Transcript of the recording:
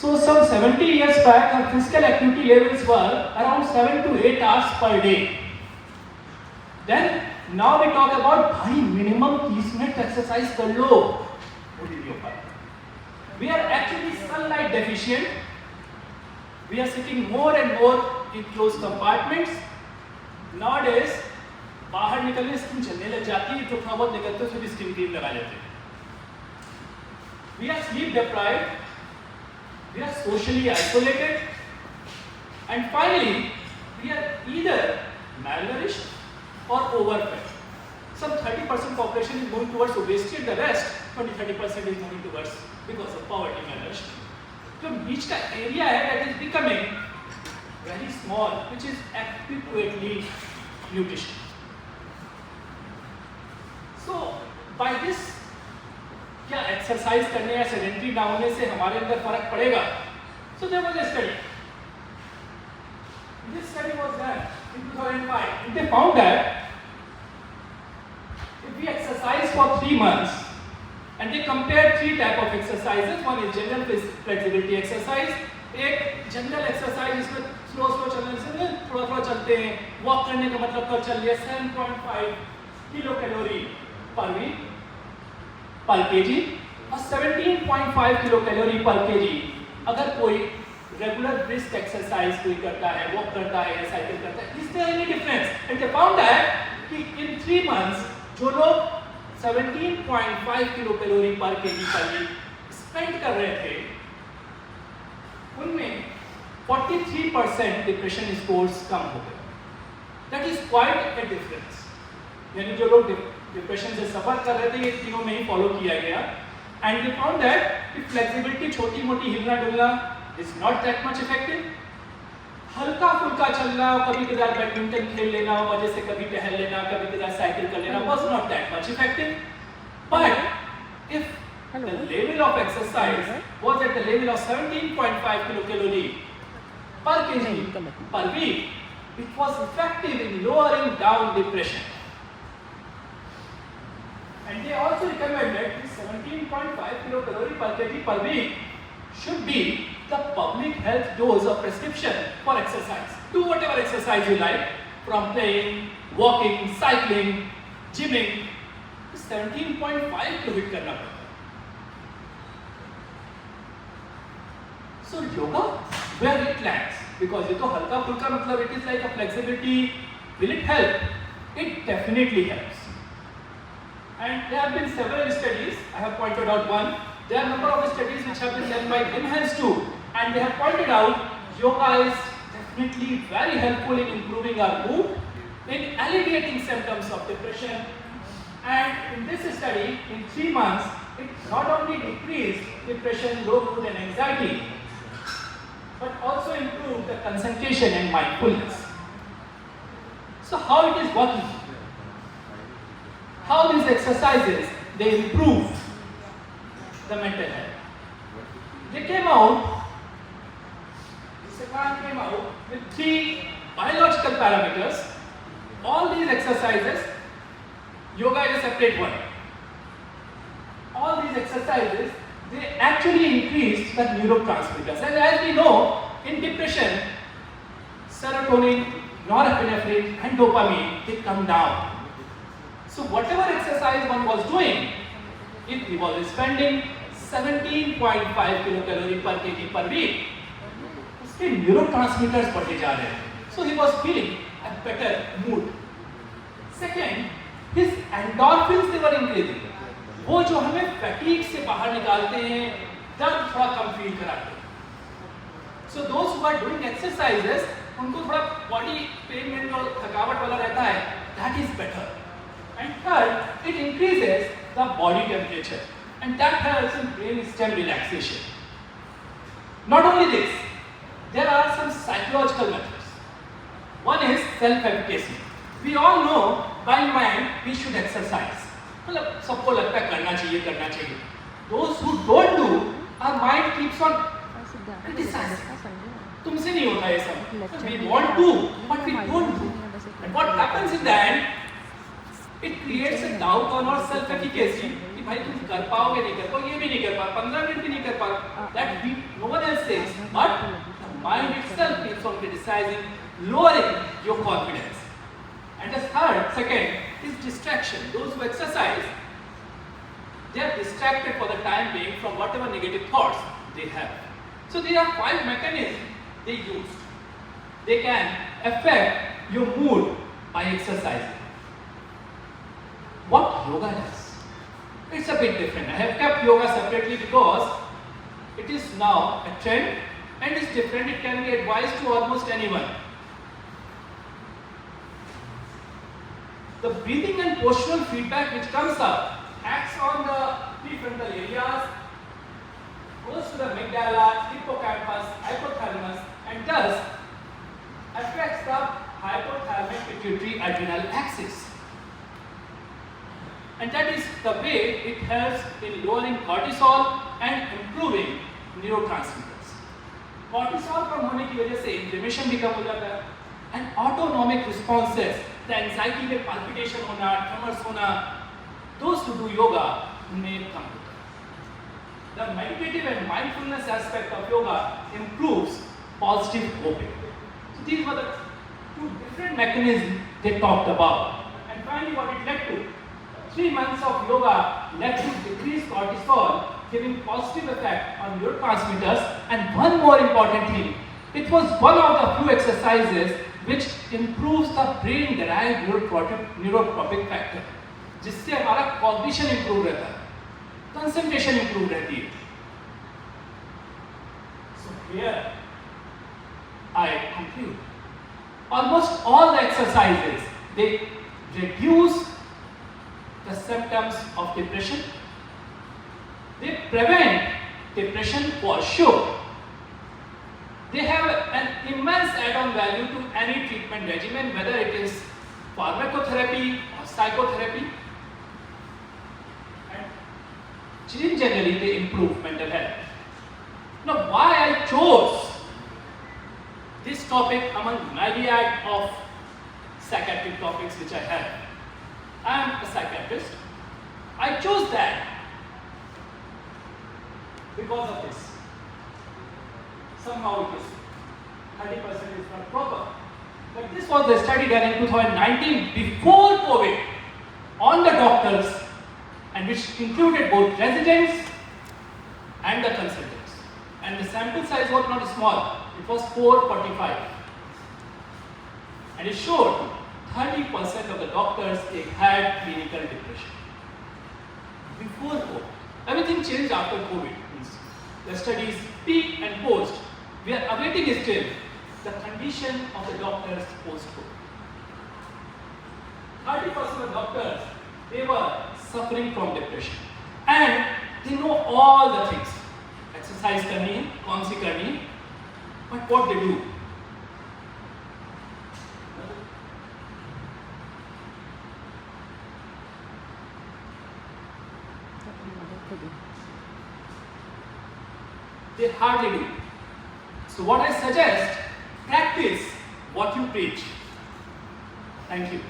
So some 70 years back, our physical activity levels were around 7 to 8 hours per day. Then now we talk about भाई minimum 30 minute exercise कर लो body के ऊपर. We are actually sunlight deficient. We are sitting more and more in closed compartments. Nowadays बाहर निकलने skin चलने लग जाती है, तो थोड़ा बहुत निकलते हैं, फिर स्किन क्रीम लगा लेते हैं. We are sleep deprived. We are socially isolated, and finally, we are either malnourished or overfed. Some 30% population is moving towards obesity, and the rest 20-30% is moving towards because of poverty, malnourishment. जो बीच का area है, that is becoming very small, which is adequately nutrition. So by this, क्या exercise करने या sedentary ना होने से हमारे अंदर फर्क पड़ेगा? So there was a study. This study was done in 2005. They found that if we exercise for 3 months, and they compared 3 type of exercises. One is general flexibility exercise. एक जनरल एक्सरसाइज इसमें slow चलने से थोड़ा चलते हैं. Walk करने का मतलब कर चल लिया 7.5 किलो कैलोरी पर वीक पर केजी और 17.5 किलो कैलोरी पर केजी अगर कोई रेगुलर ब्रिस्क एक्सरसाइज कोई करता है, वॉक करता है या साइकिल करता है. Is there any difference? And they found that कि इन 3 मंथ्स जो लोग 17.5 किलो कैलोरी पर केजी पर वीक स्पेंड कर रहे थे, उनमें 43% डिप्रेशन स्कोर्स कम हो गए. That is quite a difference. यानी जो लोग डिप्रेशन से सफर कर रहे थे, ये तीनों में ही फॉलो किया गया. एंड वी फाउंड दैट कि फ्लेक्सिबिलिटी, छोटी मोटी हिलना डुलना is not that much effective. हल्का फुल्का चलना, कभी कभार बैडमिंटन खेल लेना, वजह से कभी टहल लेना, कभी कभार साइकिल कर लेना was not that much effective. But if the level of exercise was at the level of 17.5 kilocalorie per kg per week, it was effective in lowering down depression. And they also recommended that 17.5 kilocalorie per kg per week should be the public health dose of prescription for exercise. Do whatever exercise you like, from playing, walking, cycling, gymming. 17.5 kilo hit करना पड़ता. So yoga, where it lands, because ये तो हल्का फुल्का मतलब it is like a flexibility. Will it help? It definitely helps. And there have been several studies. I have pointed out one. There are a number of studies which have been done by Enhance too, and they have pointed out yoga is definitely very helpful in improving our mood, in alleviating symptoms of depression. And in this study, in 3 months, it not only decreased depression, low mood, and anxiety, but also improve the concentration and mindfulness. So how it is working? How these exercises, they improve the mental health. They came out, Shashwat came out with 3 biological parameters. All these exercises, yoga is a separate one. All these exercises, they actually increase the neurotransmitters. And as we know, in depression, serotonin, norepinephrine, and dopamine, they come down. So whatever exercise one was doing, if he was spending 17.5 kilocalorie per kg per week, उसके neurotransmitters बढ़ते जा रहे हैं. So he was feeling a better mood. Second, his endorphins they were increasing. वो जो हमें fatigue से बाहर निकालते हैं, दर्द थोड़ा कम फील कराते हैं. So those who are doing exercises, उनको थोड़ा बॉडी पेन में जो थकावट वाला रहता है, that is better. And third, it increases the body temperature, and that helps in brainstem relaxation. Not only this, there are some psychological methods. One is self-efficacy. We all know by mind we should exercise. मतलब सबको लगता है करना चाहिए. Those who don't do, our mind keeps on criticizing. तुमसे नहीं होता ये सब. We want to, but we don't do. And what happens in the end, it creates a doubt on our self-efficacy. कि भाई तुम कर पाओगे नहीं कर पाओगे, ये भी नहीं कर पाओगे, 15 मिनट भी नहीं कर पाओगे. That we no one else says, but the mind itself keeps on criticizing, lowering your confidence. And the second is distraction. Those who exercise, they are distracted for the time being from whatever negative thoughts they have. So there are 5 mechanisms they use. They can affect your mood by exercising. What yoga does? It's a bit different. I have kept yoga separately because it is now a trend and it's different. It can be advised to almost anyone. The breathing and postural feedback which comes up acts on the prefrontal areas, goes to the amygdala, hippocampus, hypothalamus, and thus affects the hypothalamic pituitary adrenal axis. And that is the way it helps in lowering cortisol and improving neurotransmitters. Cortisol कम होने की वजह से inflammation भी कम हो जाता है, and autonomic responses, the anxiety में palpitation होना, tremors होना, those who do yoga may come to that. The meditative and mindfulness aspect of yoga improves positive coping. So these were the 2 different mechanisms they talked about. And finally what it led to, 3 months of yoga led to decreased cortisol, giving positive effect on neurotransmitters. And one more important thing, it was one of the few exercises which improves the brain derived neurotropic factor, जिससे हमारा cognition improve रहता है, concentration improve रहती है. So here I conclude. Almost all the exercises, they reduce the symptoms of depression. They prevent depression for sure. They have an immense add-on value to any treatment regimen, whether it is pharmacotherapy or psychotherapy. And generally, they improve mental health. Now, why I chose this topic among myriad of psychiatric topics which I have? I am a psychiatrist. I chose that because of this. Somehow it is 30% is not proper. But this was the study done in 2019 before COVID on the doctors, and which included both residents and the consultants. And the sample size was not small, it was 445. And it showed 30% of the doctors they had clinical depression. Before COVID. Everything changed after COVID. The studies peak and post. We are awaiting still the condition of the doctors post-COVID. 30% of doctors, they were suffering from depression. And they know all the things. Exercise करनी है, कौन सी करनी है, but what they do? They hardly do. So what I suggest, practice what you preach. Thank you.